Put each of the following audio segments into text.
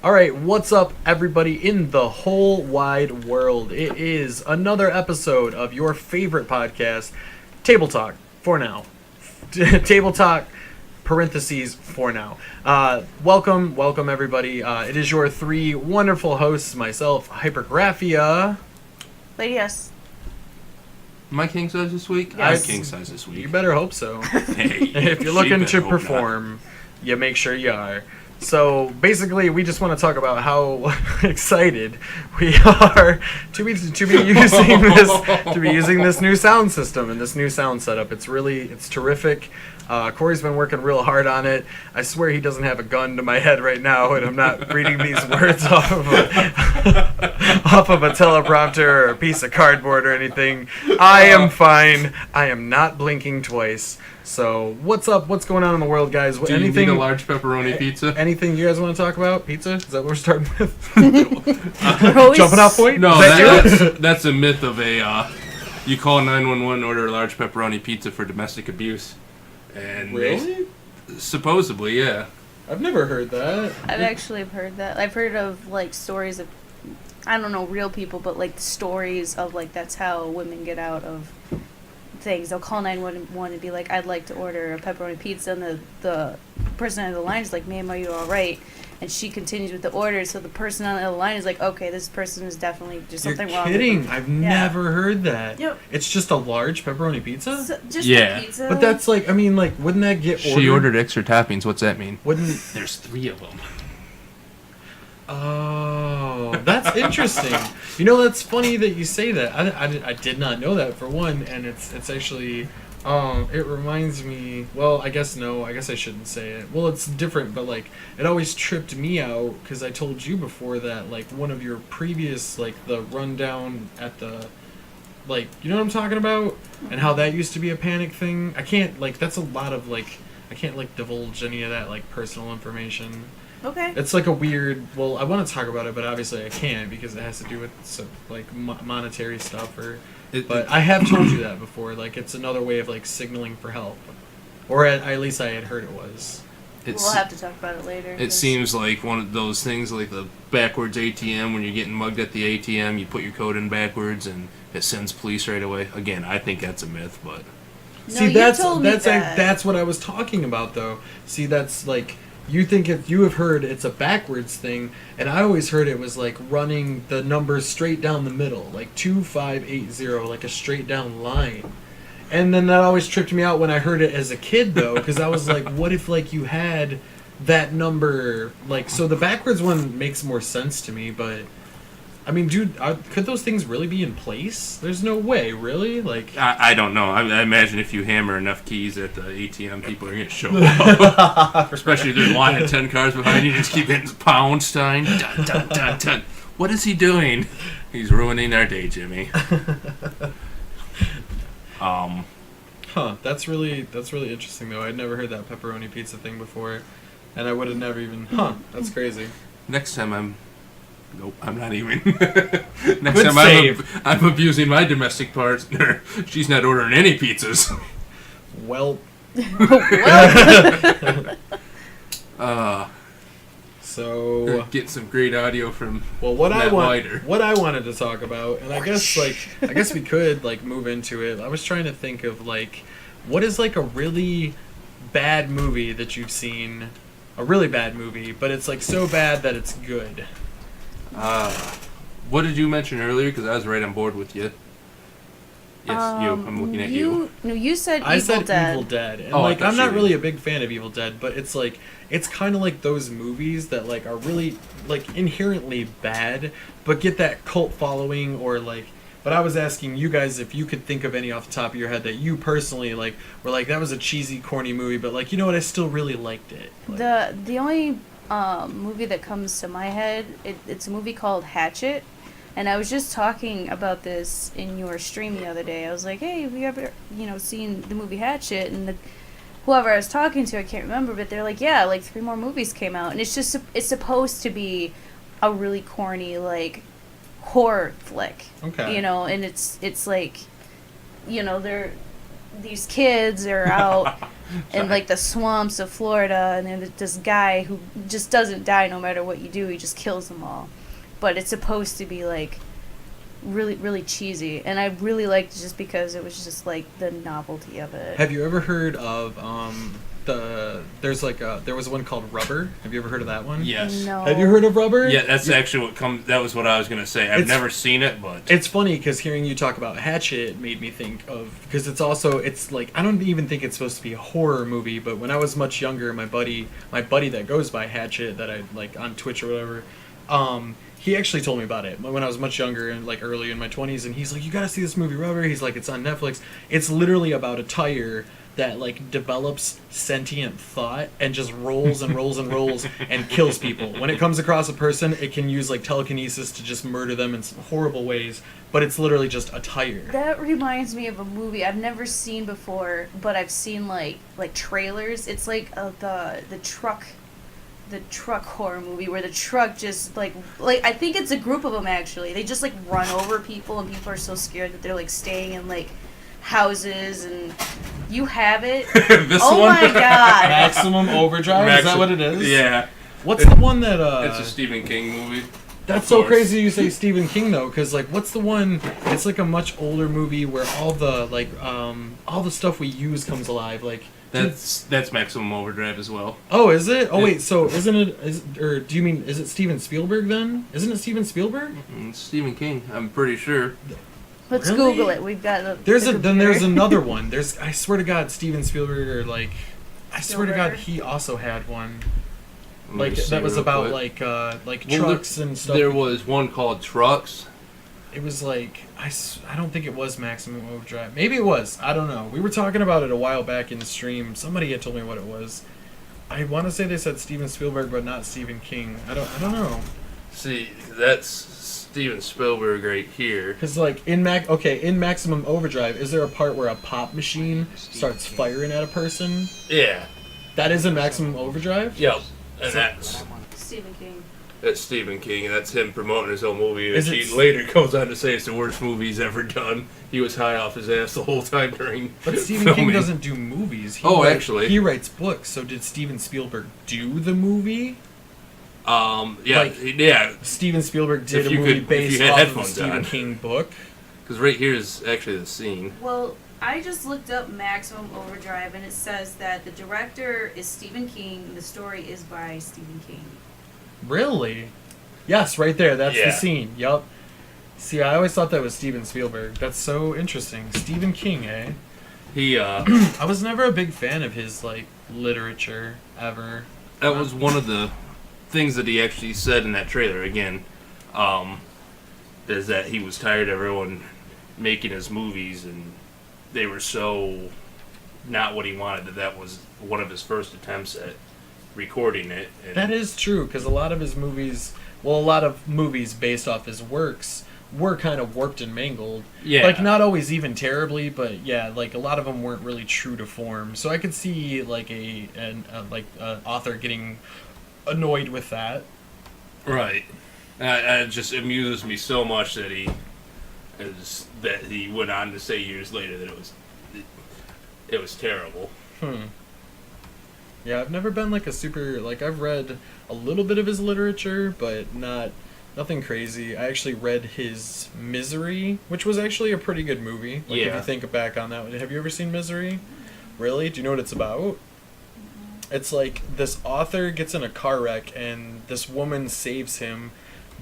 All right, what's up, everybody in the whole wide world? It is another episode of your favorite podcast, Table Talk, for now. Table Talk, parentheses, for now. Welcome, everybody. It is your three wonderful hosts, myself, Hypergraphia. Lady S. Am I king size this week? Yes. I'm king size this week. You better hope so. Hey, If you're looking to perform, you make sure you are. So basically, we just want to talk about how excited we are to be using this new sound system and this new sound setup. It's terrific. Corey's been working real hard on it. I swear he doesn't have a gun to my head right now, and I'm not reading these words off of a teleprompter or a piece of cardboard or anything. I am fine. I am not blinking twice. So what's up? What's going on in the world, guys? Do you need a large pepperoni pizza? Anything you guys want to talk about? Pizza? Is that what we're starting with? Always... Jumping off point? No, that's a myth of a. You call 911, order a large pepperoni pizza for domestic abuse. And really? Supposedly, yeah. I've never heard that. I've actually heard that. I've heard of, like, stories of, I don't know, real people, but, like, stories of, like, that's how women get out of things. They'll call 911 and be like, I'd like to order a pepperoni pizza, and the person on the line is like, ma'am, are you all right? And she continues with the order, so the person on the other line is like, okay, this person is definitely just something wrong. You're kidding. With them. I've never heard that. Yep. It's just a large pepperoni pizza? Just Yeah. a pizza. But that's like, I mean, like, wouldn't that get ordered? She ordered extra toppings. What's that mean? Wouldn't... There's 3 of them. Oh, that's interesting. You know, that's funny that you say that. I did not know that, for one, and it's actually... it reminds me, well, I guess I shouldn't say it. Well, it's different, but, like, it always tripped me out, because I told you before that, like, one of your previous, like, the rundown at the, like, you know what I'm talking about? And how that used to be a panic thing? I can't, like, that's a lot of, like, I can't, like, divulge any of that, like, personal information. Okay. It's like a weird, well, I want to talk about it, but obviously I can't, because it has to do with, some, like, monetary stuff, or... But I have told you that before. Like, it's another way of, like, signaling for help. Or at least I had heard it was. We'll have to talk about it later. It seems like one of those things, like the backwards ATM. When you're getting mugged at the ATM, you put your code in backwards, and it sends police right away. Again, I think that's a myth, but... No, See, that's that's what I was talking about, though. See, that's, like... You think you have heard it's a backwards thing, and I always heard it was like running the numbers straight down the middle, like 2580, like a straight down line. And then that always tripped me out when I heard it as a kid, though, because I was like, what if, like, you had that number, like, so the backwards one makes more sense to me, but I mean, dude, could those things really be in place? There's no way, really? Like, I don't know. I imagine if you hammer enough keys at the ATM, people are going to show up. Especially if there's a line of 10 cars behind you, just keep hitting pound sign. Dun, dun, dun, dun. What is he doing? He's ruining our day, Jimmy. Huh, that's really interesting, though. I'd never heard that pepperoni pizza thing before, and I would have never even, that's crazy. Next time Nope, I'm not even. Good Next time save. I'm abusing my domestic partner. She's not ordering any pizzas. Well. So Getting some great audio from what Matt what I wanted to talk about, and I guess we could, like, move into it. I was trying to think of, like, what is, like, a really bad movie that you've seen, a really bad movie, but it's, like, so bad that it's good. What did you mention earlier? Because I was right on board with you. Yes, you. I'm looking at you. No, you said I Evil said Dead. Evil Dead. And, Oh, like, I'm not you really a big fan of Evil Dead, but it's, like, it's kind of like those movies that, like, are really, like, inherently bad, but get that cult following, or, like, but I was asking you guys if you could think of any off the top of your head that you personally, like, were like, that was a cheesy, corny movie, but, like, you know what, I still really liked it. Like, The only movie that comes to my head, it's a movie called Hatchet, and I was just talking about this in your stream the other day. I was like, hey, have you ever, seen the movie Hatchet? And whoever I was talking to, I can't remember, but they're like, yeah, like 3 more movies came out, and it's supposed to be a really corny, like, horror flick. Okay. And it's like, they're these kids are out in like the swamps of Florida, and then this guy who just doesn't die no matter what you do. He just kills them all. But it's supposed to be like really, really cheesy, and I really liked it just because it was just like the novelty of it. Have you ever heard of there was one called Rubber? Have you ever heard of that one? Yes. No. Have you heard of Rubber? Yeah, that's actually that was what I was going to say. I've never seen it, but... It's funny because hearing you talk about Hatchet made me think of... Because it's like, I don't even think it's supposed to be a horror movie, but when I was much younger, my buddy that goes by Hatchet, that I like on Twitch or whatever, he actually told me about it when I was much younger and like early in my 20s, and he's like, you gotta see this movie Rubber. He's like, it's on Netflix. It's literally about a tire that like develops sentient thought and just rolls and rolls and rolls and kills people. When it comes across a person, it can use like telekinesis to just murder them in some horrible ways, but it's literally just a tire. That reminds me of a movie I've never seen before, but I've seen like trailers. It's like the truck horror movie where the truck just like I think it's a group of them actually. They just like run over people, and people are so scared that they're like staying in like houses, and you have it. This oh one? my god. Maximum Overdrive? Is that what it is? Yeah. What's the one that It's a Stephen King movie. That's so crazy you say Stephen King though, because like what's the one? It's like a much older movie where all the stuff we use comes alive. Like that's Maximum Overdrive as well. Oh, is it? Oh wait, so isn't it? Or do you mean is it Steven Spielberg then? Isn't it Steven Spielberg? It's Stephen King. I'm pretty sure. Let's Really? Google it. We've got Then there's another one. I swear to God, Steven Spielberg or like I swear to God, Spielberg? he also had one. Let me Like see that was real about quick. like Well, trucks and stuff. There was one called Trucks. It was like I don't think it was Maximum Overdrive. Maybe it was. I don't know. We were talking about it a while back in the stream. Somebody had told me what it was. I want to say they said Steven Spielberg, but not Stephen King. I don't know. See, that's Steven Spielberg right here. Because like in Maximum Overdrive, is there a part where a pop machine starts firing at a person? Yeah. That is in Maximum Overdrive. Yep. And that's Stephen King. Stephen King, and that's him promoting his own movie. Is And it- he later goes on to say it's the worst movie he's ever done. He was high off his ass the whole time during But Stephen filming. King doesn't do movies. Actually. He writes books. So did Steven Spielberg do the movie? Yeah, Like- yeah, Steven Spielberg did If a you movie could- if based you had off of a headphones Stephen on. King book. because right here is actually the scene. Well, I just looked up Maximum Overdrive, and it says that the director is Stephen King. The story is by Stephen King. Really? Yes, right there. That's the Yeah. scene. Yup. See, I always thought that was Steven Spielberg. That's so interesting. Stephen King, eh? He I was never a big fan of his like literature ever. that was one of the things that he actually said in that trailer again, is that he was tired of everyone making his movies and they were so not what he wanted, that was one of his first attempts at recording it. And That is true because a lot of movies based off his works were kind of warped and mangled. Yeah. Like not always even terribly, but yeah, like a lot of them weren't really true to form. So I could see like an author getting annoyed with that. Right. It just amuses me so much that he went on to say years later that it was terrible. Yeah, I've never been like a super like I've read a little bit of his literature, but nothing crazy. I actually read his Misery, which was actually a pretty good movie. Like if Yeah. you think back on that one. Have you ever seen Misery? Really? Do you know what it's about? It's like this author gets in a car wreck and this woman saves him,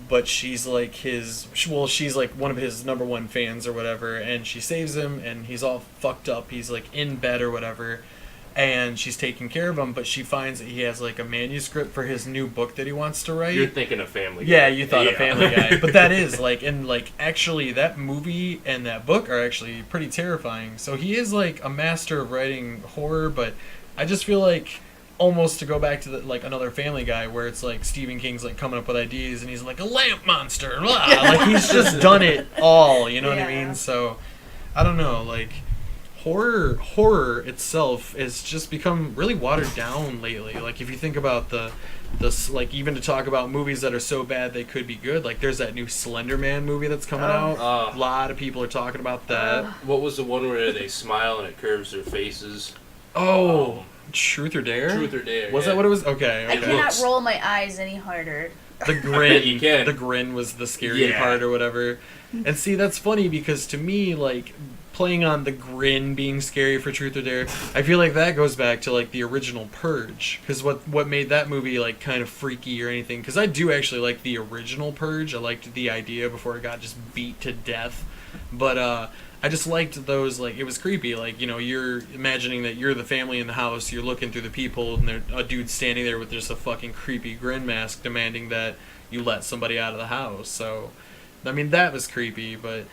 but she's like she's like one of his number one fans or whatever, and she saves him and he's all fucked up. He's like in bed or whatever. And she's taking care of him, but she finds that he has like a manuscript for his new book that he wants to write. You're thinking of Family Guy. Yeah, you thought of Yeah. Family Guy, but that is like, and like actually that movie and that book are actually pretty terrifying. So he is like a master of writing horror, but I just feel like almost to go back to like another Family Guy where it's like Stephen King's like coming up with ideas and he's like a lamp monster, blah. Like he's just done it all, you know what I Yeah. mean? So I don't know, like. Horror itself has just become really watered down lately. Like if you think about this, like even to talk about movies that are so bad they could be good. Like there's that new Slender Man movie that's coming out. Oh. A lot of people are talking about that. What was the one where they smile and it curves their faces? Oh, Truth or Dare? Truth or Dare. Was yeah. that what it was? Okay. I okay. cannot looks- roll my eyes any harder. The grin. You can. The grin was the scary Yeah. part or whatever. And see, that's funny because to me, like, playing on the grin being scary for Truth or Dare, I feel like that goes back to, like, the original Purge. Because what made that movie, like, kind of freaky or anything, because I do actually like the original Purge. I liked the idea before it got just beat to death. But, I just liked those, like, it was creepy. Like, you know, you're imagining that you're the family in the house, you're looking through the peephole, and there's a dude standing there with just a fucking creepy grin mask demanding that you let somebody out of the house. So, I mean, that was creepy, but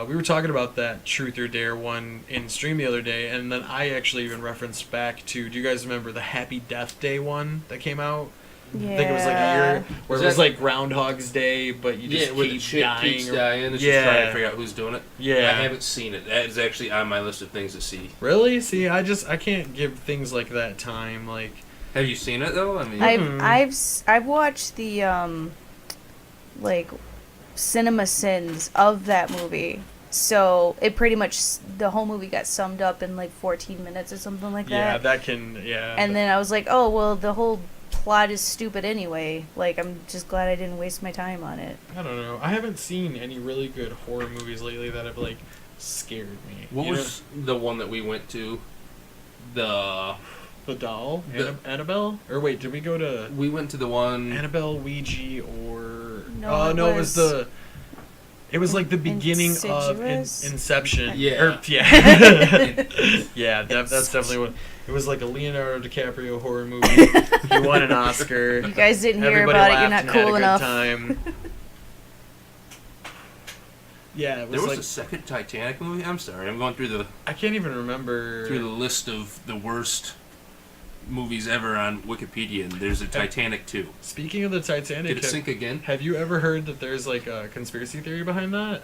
we were talking about that Truth or Dare one in stream the other day, and then I actually even referenced back to, do you guys remember the Happy Death Day one that came out? Yeah. I think it was like a year, where Was it was that- like Groundhog's Day, but you just with the keep shit dying. keeps or- dying. It's Yeah. just trying to figure out who's doing it. Yeah. I haven't seen it. That is actually on my list of things to see. Really? See, I can't give things like that time. Like, Have you seen it though? I mean, I've watched the like cinema sins of that movie. So it pretty much the whole movie got summed up in like 14 minutes or something like yeah, that. that can, yeah. And then I was like, oh well, the whole plot is stupid anyway. Like I'm just glad I didn't waste my time on it. I don't know. I haven't seen any really good horror movies lately that have like scared me. what You was the one that we went to? The the doll? the- Annabelle? Or wait, did we go to we went to the one. Annabelle, Ouija, or No, no, it it was was the. It was like the beginning of Insidious? Inception. Yeah. Or, yeah. Yeah, that's definitely what. It was like a Leonardo DiCaprio horror movie. He won an Oscar. You guys didn't hear Everybody about it. You're laughed not and had a cool good enough. time. Yeah, it was There was like a second Titanic movie. I'm sorry, I'm going through the I can't even remember. list of the worst movies ever on Wikipedia, and there's a Titanic 2. Speaking of the Titanic, Did it sink again? have you ever heard that there's like a conspiracy theory behind that?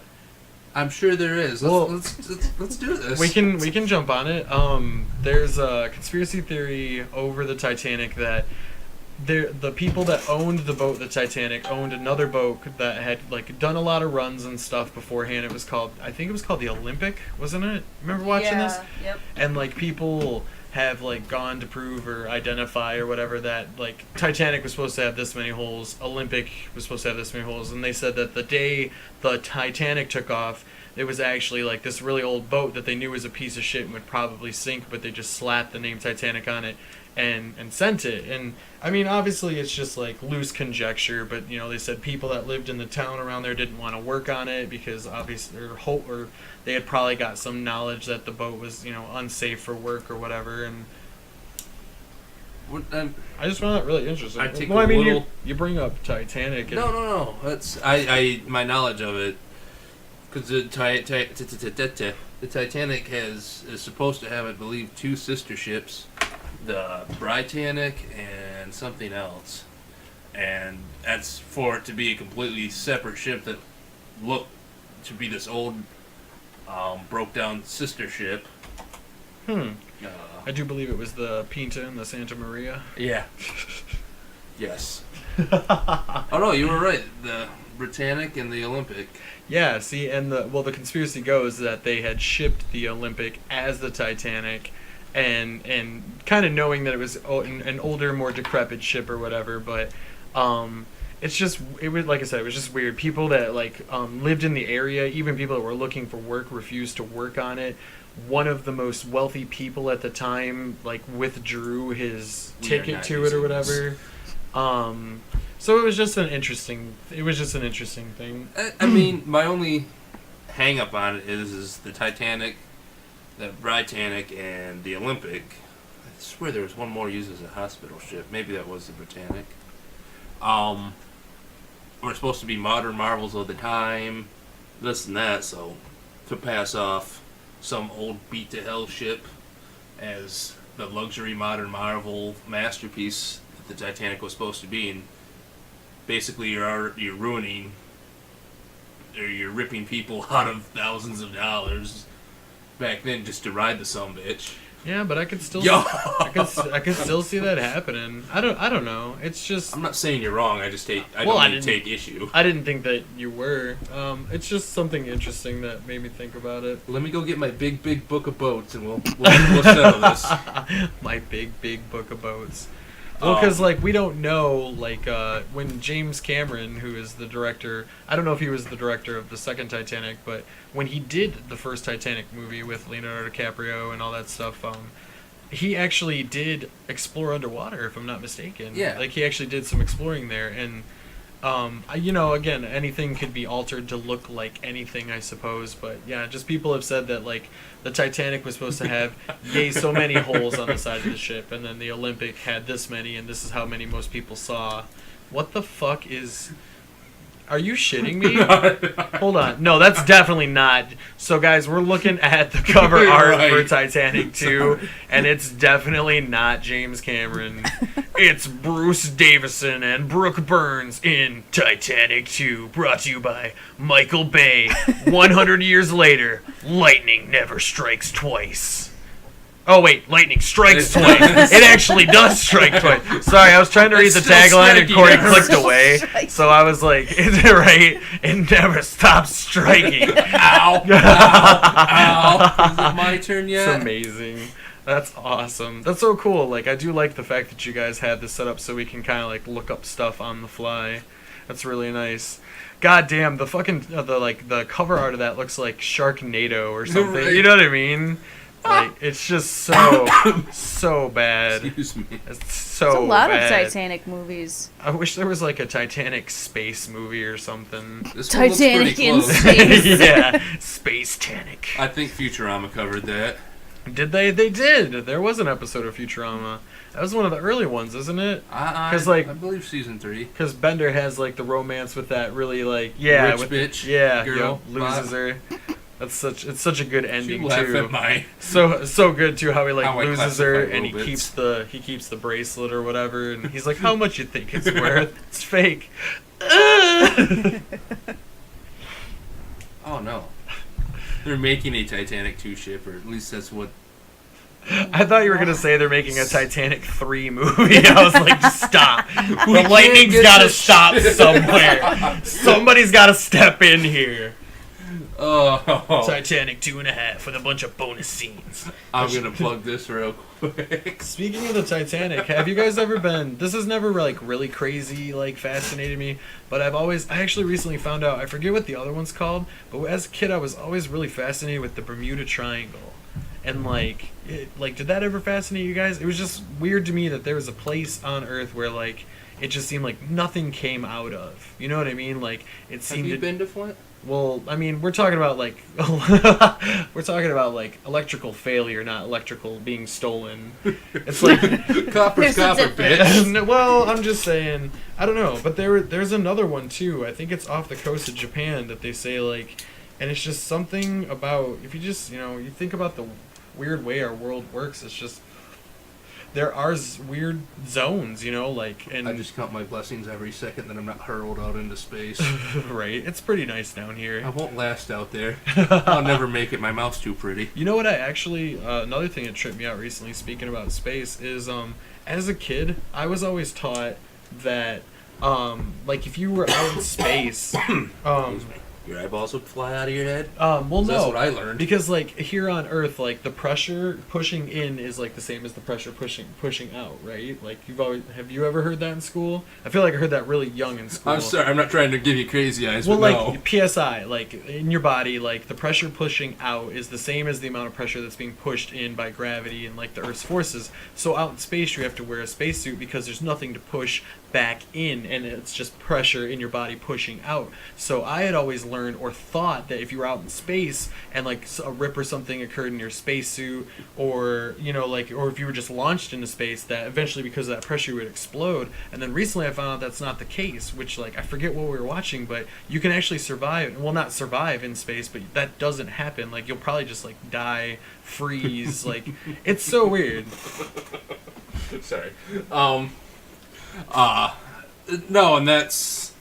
I'm sure there is. Well- Let's do this. We can jump on it. There's a conspiracy theory over the Titanic that the people that owned the boat, the Titanic, owned another boat that had like done a lot of runs and stuff beforehand. I think it was called the Olympic, wasn't it? Remember watching this? Yep. And like people have like gone to prove or identify or whatever that like Titanic was supposed to have this many holes, Olympic was supposed to have this many holes, and they said that the day the Titanic took off, it was actually like this really old boat that they knew was a piece of shit and would probably sink, but they just slapped the name Titanic on it and sent it. And I mean, obviously it's just like loose conjecture, but you know, they said people that lived in the town around there didn't want to work on it because obviously or they had probably got some knowledge that the boat was, you know, unsafe for work or whatever. And I just found that really interesting. I take well, a I mean, little- you bring up Titanic. And No. That's I my knowledge of it, because the Titanic is supposed to have, I believe, 2 sister ships, the Britannic and something else, and that's for it to be a completely separate ship that looked to be this old, broke down sister ship. I do believe it was the Pinta and the Santa Maria. Yeah. Yes. Oh no, you were right. The Britannic and the Olympic. Yeah, see, and the conspiracy goes that they had shipped the Olympic as the Titanic, and kind of knowing that it was an older, more decrepit ship or whatever. But it was like I said, it was just weird. People that like lived in the area, even people that were looking for work, refused to work on it. One of the most wealthy people at the time like withdrew his We are ticket not to it or using whatever. So it was just an interesting thing. I mean, my only hang up on it is the Titanic, the Britannic, and the Olympic. I swear there was one more used as a hospital ship. Maybe that was the Britannic. We're supposed to be modern marvels of the time, this and that, so to pass off some old beat to hell ship as the luxury modern marvel masterpiece that the Titanic was supposed to be, and basically you're ruining, or you're ripping people out of thousands of dollars back then just to ride the sumbitch. Yeah, but I could still, Yo! I could still see that happening. I don't know. It's just. I'm not saying you're wrong. I just take. I Well, I don't didn't- take issue. I didn't think that you were. It's just something interesting that made me think about it. Let me go get my big book of boats, and we'll settle this. My big book of boats. Well, because like we don't know, like when James Cameron, who is the director, I don't know if he was the director of the second Titanic, but when he did the first Titanic movie with Leonardo DiCaprio and all that stuff, he actually did explore underwater, if I'm not mistaken. Yeah. Like he actually did some exploring there, and you know, again, anything could be altered to look like anything, I suppose. But yeah, just people have said that like the Titanic was supposed to have so many holes on the side of the ship, and then the Olympic had this many, and this is how many most people saw. What the fuck is? Are you shitting me? Hold on. No, that's definitely not. So, guys, we're looking at the cover art for Right. Titanic 2, and it's definitely not James Cameron. It's Bruce Davison and Brooke Burns in Titanic 2, brought to you by Michael Bay. 100 years later, lightning never strikes twice. Oh, wait, lightning strikes twice. It actually does strike twice. Sorry, I was trying to read It's the still tagline and striking. Corey Never clicked away. So I was like, is it right? It never stops striking. Ow! Ow! Is it my turn yet? It's amazing. That's awesome. That's so cool. Like, I do like the fact that you guys have this set up so we can kind of like look up stuff on the fly. That's really nice. God damn, the fucking the cover art of that looks like Sharknado or something. Right. You know what I mean? Like, it's just so bad. Excuse me. It's so There's a lot bad. of Titanic movies. I wish there was like a Titanic space movie or something. This one looks Titanic pretty in close. space. Yeah, Space Tanic. I think Futurama covered that. Did they? They did. There was an episode of Futurama. That was one of the early ones, isn't it? 'Cause, like- I believe season 3. Because Bender has like the romance with that really like Rich with, bitch yeah, girl, loses her. It's such a good She ending laughed too. at my. So good too how he like How I loses her classify and he robots. keeps the bracelet or whatever and he's like, how much you think it's worth? It's fake. Oh no. They're making a Titanic 2 ship, or at least that's what. I thought you were gonna say they're making a Titanic 3 movie. I was like, just stop. The can't lightning's get gotta this stop shit. somewhere. Somebody's gotta step in here. Oh. Titanic 2.5 with a bunch of bonus scenes. I'm gonna plug this real quick. Speaking of the Titanic, have you guys ever been? This has never like really crazy like fascinated me, but I actually recently found out. I forget what the other one's called, but as a kid, I was always really fascinated with the Bermuda Triangle, and like did that ever fascinate you guys? It was just weird to me that there was a place on Earth where like it just seemed like nothing came out of. You know what I mean? Like it Have seemed you to. been to Flint? Well, I mean, we're talking about like electrical failure, not electrical being stolen. It's like Copper's There's a copper, difference. bitch. well, I'm just saying, I don't know, but there's another one too. I think it's off the coast of Japan that they say like, and it's just something about if you just you think about the weird way our world works. It's just there are weird zones, like and I just count my blessings every second that I'm not hurled out into space. right. It's pretty nice down I here. won't last out there. I'll never make it. My mouth's too pretty. You know what? I actually another thing that tripped me out recently. Speaking about space, is as a kid, I was always taught that like if you were out in space, Excuse me. Your eyeballs would fly out of your head? well, That's no, what I learned. because like here on Earth, like the pressure pushing in is like the same as the pressure pushing out, right? Like have you ever heard that in school? I feel like I heard that really young in school. I'm sorry, I'm not trying to give you crazy eyes, Well, but like PSI, like in your body, like the pressure pushing out is the same as the amount of pressure that's being pushed in by gravity and like the Earth's forces. So out in space, you have to wear a spacesuit because there's nothing to push back in, and it's just pressure in your body pushing out. So I had always learned or thought that if you were out in space and like a rip or something occurred in your spacesuit, or or if you were just launched into space, that eventually because of that pressure you would explode. And then recently I found out that's not the case, which like I forget what we were watching, but you can actually survive. Well, not survive in space, but that doesn't happen. Like you'll probably just like die, freeze. Like it's so weird. sorry. No, and that's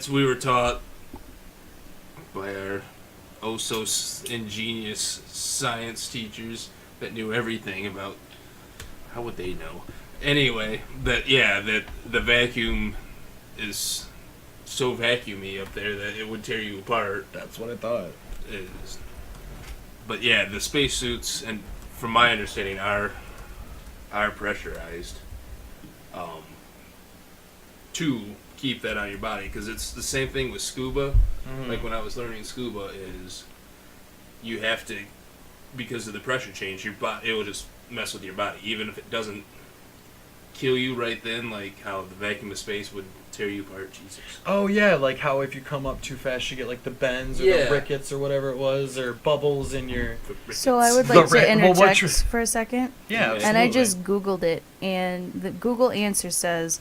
we were taught by our oh so ingenious science teachers that knew everything about. How would they know? Anyway, that the vacuum is so vacuumy up there that it would tear you apart. That's what I thought. But yeah, the spacesuits, and from my understanding, are pressurized to keep that on your body, because it's the same thing with scuba. Like when I was learning scuba, is you have to, because of the pressure change, it will just mess with your body, even if it doesn't kill you right then, like how the vacuum of space would tear you apart. Jesus. Oh yeah, like how if you come up too fast, you get like the bends or the rickets or whatever it was, or bubbles in your. So I would like to interject for a second. Yeah, absolutely. And I just Googled it, and the Google answer says,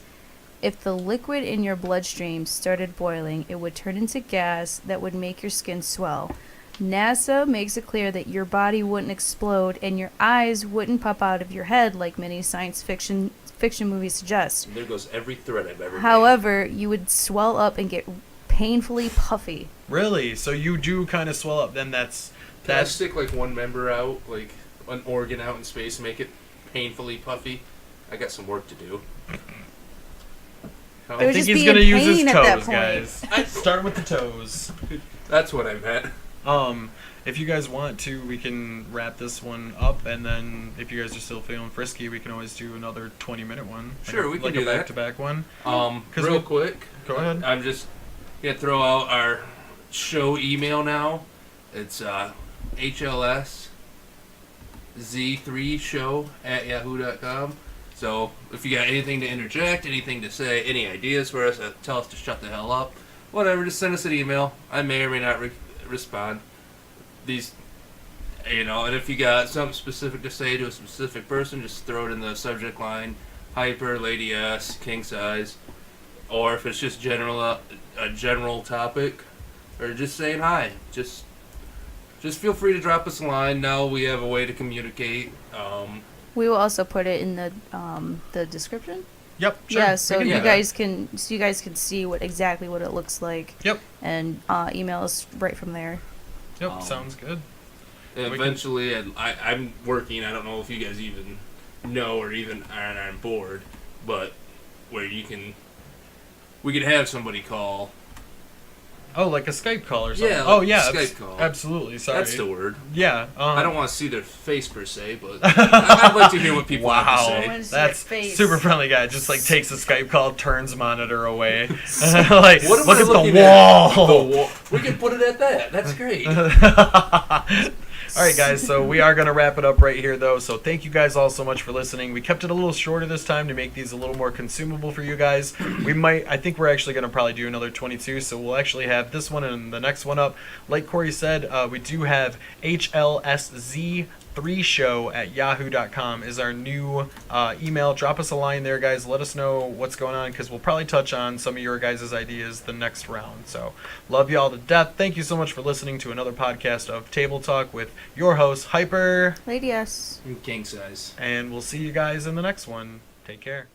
if the liquid in your bloodstream started boiling, it would turn into gas that would make your skin swell. NASA makes it clear that your body wouldn't explode and your eyes wouldn't pop out of your head like many science fiction movies suggest. And there goes every thread I've ever However, you would swell up and get painfully puffy. Really? So you do kind of swell up, then that's... Can I stick like one member out, like an organ out in space, make it painfully puffy? I got some work to do. I think he's going to use his toes, guys. Start with the toes. That's what I meant. If you guys want to, we can wrap this one up, and then if you guys are still feeling frisky, we can always do another 20-minute one. Sure, we can do that. Like a back-to-back one. Real quick. Go ahead. I'm just going to throw out our show email now. It's HLSZ3show@yahoo.com. So if you got anything to interject, anything to say, any ideas for us, tell us to shut the hell up, whatever, just send us an email. I may or may not respond. And if you got something specific to say to a specific person, just throw it in the subject line: hyper, lady S, king size, or if it's just a general topic, or just saying hi. Just feel free to drop us a line. Now we have a way to communicate. We will also put it in the description. Yep. Sure. Yeah, so you guys can see what it looks like. Yep. And email us right from there. Yep. Sounds good. Eventually, I'm working. I don't know if you guys even know or even are on board, but where we could have somebody call. Oh, like a Skype call or something. Yeah. Oh yeah. Skype call. Absolutely. Sorry. That's the word. Yeah. I don't want to see their face per se, but I'd like to hear what people have to say. That's super friendly guy. Just like takes a Skype call, turns monitor away. Like, look at the wall. We can put it at that. That's great. All right, guys, so we are going to wrap it up right here, though. So thank you guys all so much for listening. We kept it a little shorter this time to make these a little more consumable for you guys. I think we're actually going to probably do another 22, so we'll actually have this one and the next one up. Like Corey said, we do have HLSZ3show@yahoo.com is our new email. Drop us a line there, guys. Let us know what's going on, because we'll probably touch on some of your guys' ideas the next round. So love you all to death. Thank you so much for listening to another podcast of Table Talk with your host, Hyper, Lady S, King size. And we'll see you guys in the next one. Take care.